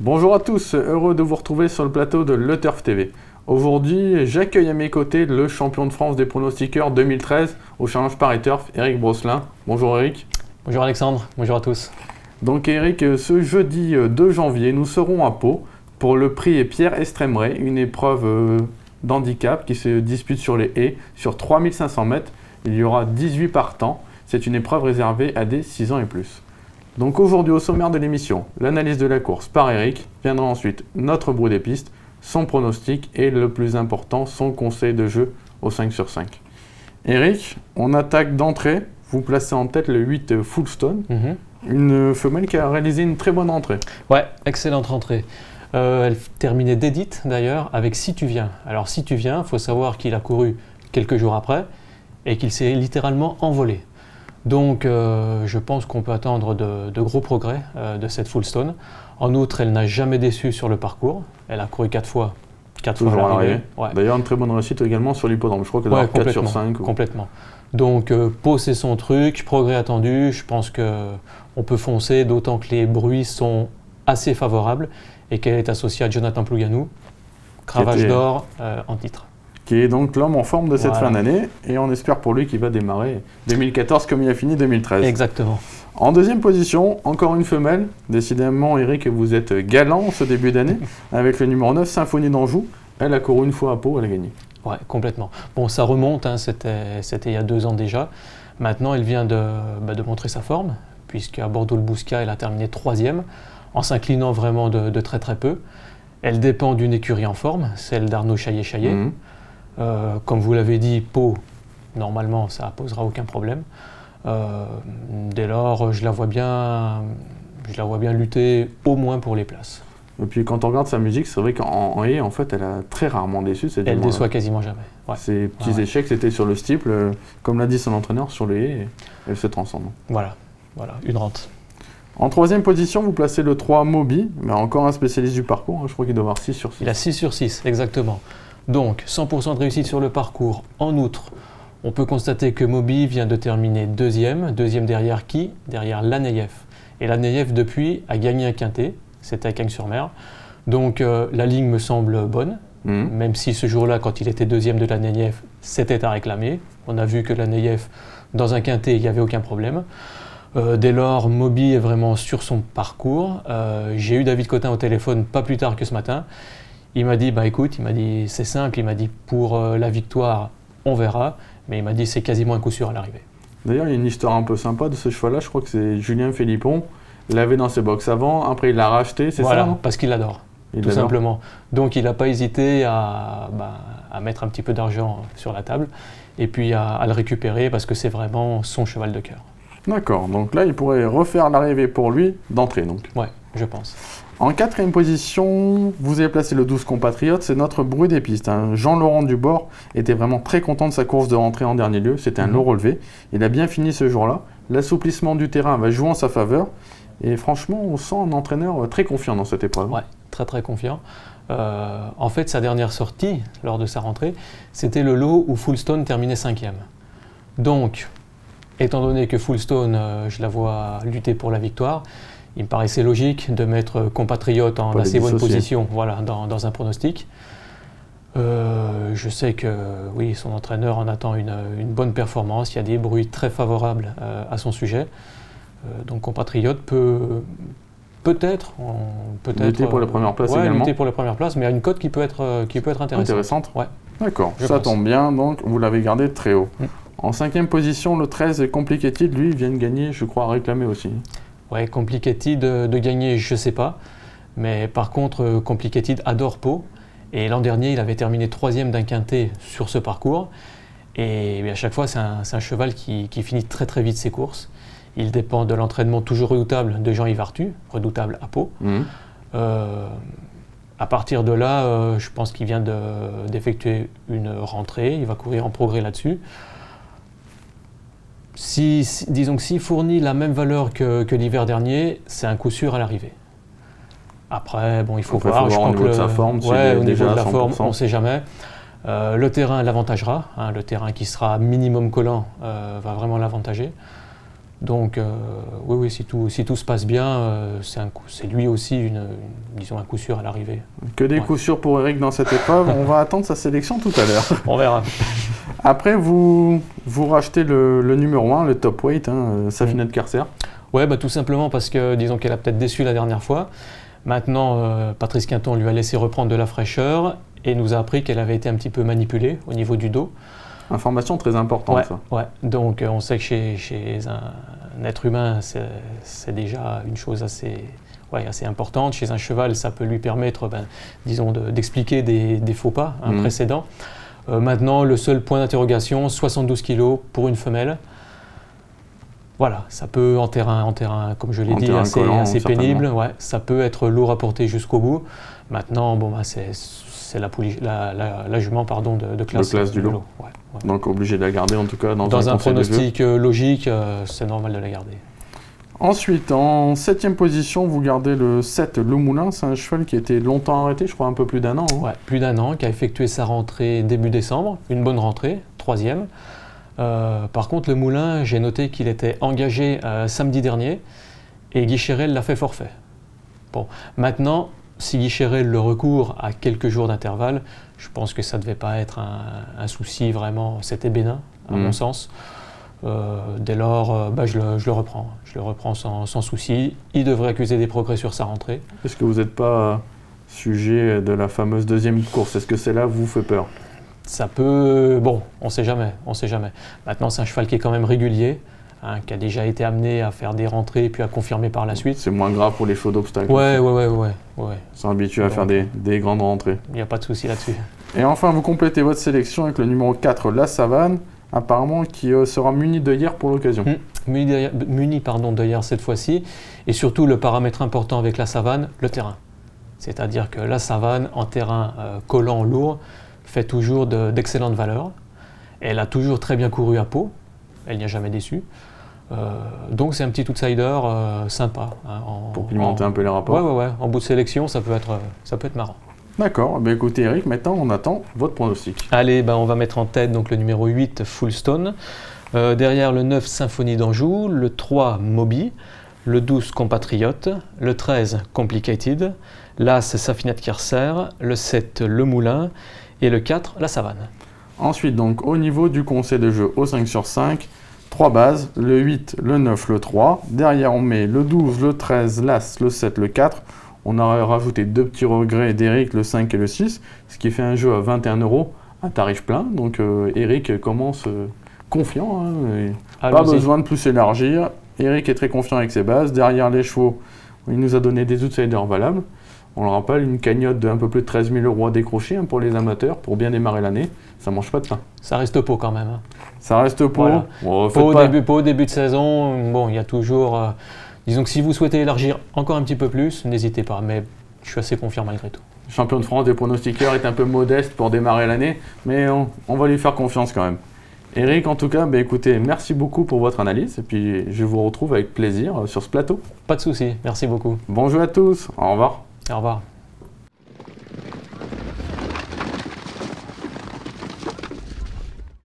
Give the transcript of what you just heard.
Bonjour à tous, heureux de vous retrouver sur le plateau de Le Turf TV. Aujourd'hui, j'accueille à mes côtés le champion de France des pronostiqueurs 2013 au Challenge Paris Turf, Eric Brosselin. Bonjour Eric. Bonjour Alexandre, bonjour à tous. Donc Eric, ce jeudi 2 janvier, nous serons à Pau pour le prix Pierre Estremeret, une épreuve d'handicap qui se dispute sur les haies sur 3500 mètres. Il y aura 18 partants. C'est une épreuve réservée à des 6 ans et plus. Donc aujourd'hui, au sommaire de l'émission, l'analyse de la course par Eric, viendra ensuite notre bruit des pistes, son pronostic et le plus important, son conseil de jeu au 5 sur 5. Eric, on attaque d'entrée. Vous placez en tête le 8 Fullstone, une femelle qui a réalisé une très bonne rentrée. Ouais, excellente rentrée. Elle terminait d'édite d'ailleurs avec Si tu viens. Alors Si tu viens, il faut savoir qu'il a couru quelques jours après et qu'il s'est littéralement envolé. Donc je pense qu'on peut attendre de gros progrès de cette Fullstone. En outre, elle n'a jamais déçu sur le parcours. Elle a couru 4 fois. 4 fois à l'arrivée. Ouais. D'ailleurs, une très bonne réussite également sur l'hippodrome. Je crois qu'elle a 4 sur 5. Complètement. Donc Pau, c'est son truc, progrès attendu. Je pense qu'on peut foncer, d'autant que les bruits sont assez favorables et qu'elle est associée à Jonathan Plouganou, Cravache d'or en titre. Qui est donc l'homme en forme de cette fin d'année, et on espère pour lui qu'il va démarrer 2014 comme il a fini 2013. Exactement. En deuxième position, encore une femelle. Décidément, Eric, vous êtes galant ce début d'année, avec le numéro 9, Symphonie d'Anjou. Elle a couru une fois à Pau, elle a gagné. Ouais, complètement. Bon, ça remonte, hein, c'était il y a 2 ans déjà. Maintenant, elle vient de montrer sa forme, puisqu'à Bordeaux-le-Bouscat, elle a terminé 3e, en s'inclinant vraiment de très très peu. Elle dépend d'une écurie en forme, celle d'Arnaud Chaillet-Chaillet. Comme vous l'avez dit, Pau, normalement, ça ne posera aucun problème. Dès lors, je la vois bien lutter au moins pour les places. Et puis quand on regarde sa musique, c'est vrai qu'en haie, en fait, elle a très rarement déçu. Elle déçoit quasiment jamais. Ouais. Ses petits échecs, c'était sur le steeple, comme l'a dit son entraîneur, sur les haies, et elle se transcende. Voilà, une rente. En troisième position, vous placez le 3 Moby, mais encore un spécialiste du parcours, hein, je crois qu'il doit avoir 6 sur 6. Il a 6 sur 6, exactement. Donc, 100% de réussite sur le parcours. En outre, on peut constater que Moby vient de terminer 2e. 2e derrière qui? Derrière Laneyev. Et Laneyev, depuis, a gagné un quintet. C'était à Cagnes-sur-Mer. Donc, la ligne me semble bonne. Même si ce jour-là, quand il était 2e de Laneyev, c'était à réclamer. On a vu que Laneyev, dans un quintet, il n'y avait aucun problème. Dès lors, Moby est vraiment sur son parcours. J'ai eu David Cotin au téléphone pas plus tard que ce matin. Il m'a dit, écoute, c'est simple, il m'a dit pour la victoire, on verra, mais il m'a dit c'est quasiment un coup sûr à l'arrivée. D'ailleurs, il y a une histoire un peu sympa de ce cheval-là, je crois que c'est Julien Philippon, il l'avait dans ses box avant, après il l'a racheté, c'est ça, non? Parce qu'il l'adore, tout simplement. Donc il n'a pas hésité à mettre un petit peu d'argent sur la table, et puis à le récupérer, parce que c'est vraiment son cheval de cœur. D'accord, donc là il pourrait refaire l'arrivée pour lui d'entrée donc. Ouais, je pense. En 4e position, vous avez placé le 12 Compatriote, c'est notre bruit des pistes. Hein. Jean-Laurent Dubord était vraiment très content de sa course de rentrée en dernier lieu, c'était un lot relevé. Il a bien fini ce jour-là. L'assouplissement du terrain va jouer en sa faveur. Et franchement, on sent un entraîneur très confiant dans cette épreuve. Ouais, très très confiant. En fait, sa dernière sortie, lors de sa rentrée, c'était le lot où Fullstone terminait 5e. Donc, étant donné que Fullstone, je la vois lutter pour la victoire, il me paraissait logique de mettre Compatriote en assez bonne position dans un pronostic. Je sais que oui, son entraîneur en attend une bonne performance. Il y a des bruits très favorables à son sujet. Donc Compatriote peut peut-être lutter pour la première place également. Lutter pour la première place, mais à une cote qui peut être intéressante. Ouais. D'accord, ça tombe bien, donc vous l'avez gardé très haut. En 5e position, le 13 Complicated, lui, il vient de gagner, je crois, à réclamer aussi. Ouais, Complicated de gagner, je ne sais pas. Mais par contre, Complicated adore Pau. Et l'an dernier, il avait terminé 3e d'un quintet sur ce parcours. Et à chaque fois, c'est un cheval qui finit très très vite ses courses. Il dépend de l'entraînement toujours redoutable de Jean-Yves Arthus, redoutable à Pau. À partir de là, je pense qu'il vient d'effectuer une rentrée. Il va courir en progrès là-dessus. Disons que s'il fournit la même valeur que l'hiver dernier, c'est un coup sûr à l'arrivée. Après, bon, il faut voir. Au niveau de sa forme, au niveau de la forme, on ne sait jamais. Le terrain l'avantagera. Hein, le terrain qui sera minimum collant va vraiment l'avantager. Donc, oui, si tout se passe bien, c'est lui aussi, disons, un coup sûr à l'arrivée. Que des coups sûrs pour Eric dans cette épreuve. On va attendre sa sélection tout à l'heure. On verra. Après, vous rachetez le numéro 1, le top weight, Safina de Carcer. Ouais, tout simplement parce que, disons qu'elle a peut-être déçu la dernière fois. Maintenant, Patrice Quinton lui a laissé reprendre de la fraîcheur et nous a appris qu'elle avait été un petit peu manipulée au niveau du dos. Information très importante, ouais, ça. Ouais. Donc, on sait que chez un être humain, c'est déjà une chose assez importante. Chez un cheval, ça peut lui permettre, disons, d'expliquer des faux pas précédents. Maintenant, le seul point d'interrogation, 72 kg pour une femelle. Voilà, ça peut en terrain, comme je l'ai dit, assez pénible. Ouais, ça peut être lourd à porter jusqu'au bout. Maintenant, c'est la jument de classe du lot. Ouais. Donc obligé de la garder en tout cas dans un pronostic logique, c'est normal de la garder. Ensuite, en 7e position, vous gardez le 7 Le Moulin. C'est un cheval qui a été longtemps arrêté, je crois un peu plus d'1 an. Ouais, plus d'1 an, qui a effectué sa rentrée début décembre, une bonne rentrée, 3e. Par contre, le Moulin, j'ai noté qu'il était engagé samedi dernier et Guy Chérel l'a fait forfait. Bon, maintenant, si Guy Chérel le recourt à quelques jours d'intervalle, je pense que ça ne devait pas être un souci vraiment, c'était bénin, à mon sens. Dès lors, je le reprends. Je le reprends sans souci. Il devrait accuser des progrès sur sa rentrée. Est-ce que vous n'êtes pas sujet de la fameuse deuxième course? Est-ce que celle-là vous fait peur? Ça peut... Bon, on ne sait jamais. Maintenant, c'est un cheval qui est quand même régulier, qui a déjà été amené à faire des rentrées et puis à confirmer par la suite. C'est moins grave pour les chevaux d'obstacles. Ouais. Ils sont habitués à faire des grandes rentrées. Il n'y a pas de souci là-dessus. Et enfin, vous complétez votre sélection avec le numéro 4, La Savane, apparemment qui sera muni d'œillères pour l'occasion. Muni d'œillères cette fois-ci. Et surtout, le paramètre important avec La Savane, le terrain. C'est-à-dire que La Savane, en terrain collant, lourd, fait toujours d'excellentes valeurs. Elle a toujours très bien couru à Pau. Elle n'y a jamais déçu. Donc c'est un petit outsider sympa. Pour pimenter un peu les rapports. Ouais. En bout de sélection, ça peut être marrant. D'accord. Écoutez Eric, maintenant on attend votre pronostic. Allez, on va mettre en tête donc, le numéro 8, Fullstone. Derrière le 9, Symphonie d'Anjou. Le 3, Moby. Le 12, Compatriote. Le 13, Complicated. L'As, Safina de Carcer. Le 7, Le Moulin. Et le 4, La Savane. Ensuite, donc, au niveau du conseil de jeu, au 5 sur 5, 3 bases, le 8, le 9, le 3. Derrière, on met le 12, le 13, l'As, le 7, le 4. On aurait rajouté 2 petits regrets d'Eric, le 5 et le 6, ce qui fait un jeu à 21 € à tarif plein. Donc, Eric commence confiant. Pas besoin de plus élargir. Eric est très confiant avec ses bases. Derrière les chevaux, il nous a donné des outsiders valables. On le rappelle, une cagnotte de un peu plus de 13 000 € à décrocher pour les amateurs, pour bien démarrer l'année. Ça mange pas de pain. Ça reste Pau quand même. Ça reste Pau. Voilà. Pau au début de saison, bon, il y a toujours... disons que si vous souhaitez élargir encore un petit peu plus, n'hésitez pas, mais je suis assez confiant malgré tout. Le champion de France des pronostiqueurs est un peu modeste pour démarrer l'année, mais on va lui faire confiance quand même. Eric, en tout cas, écoutez, merci beaucoup pour votre analyse, et puis je vous retrouve avec plaisir sur ce plateau. Pas de souci, merci beaucoup. Bonjour à tous, au revoir. Au revoir.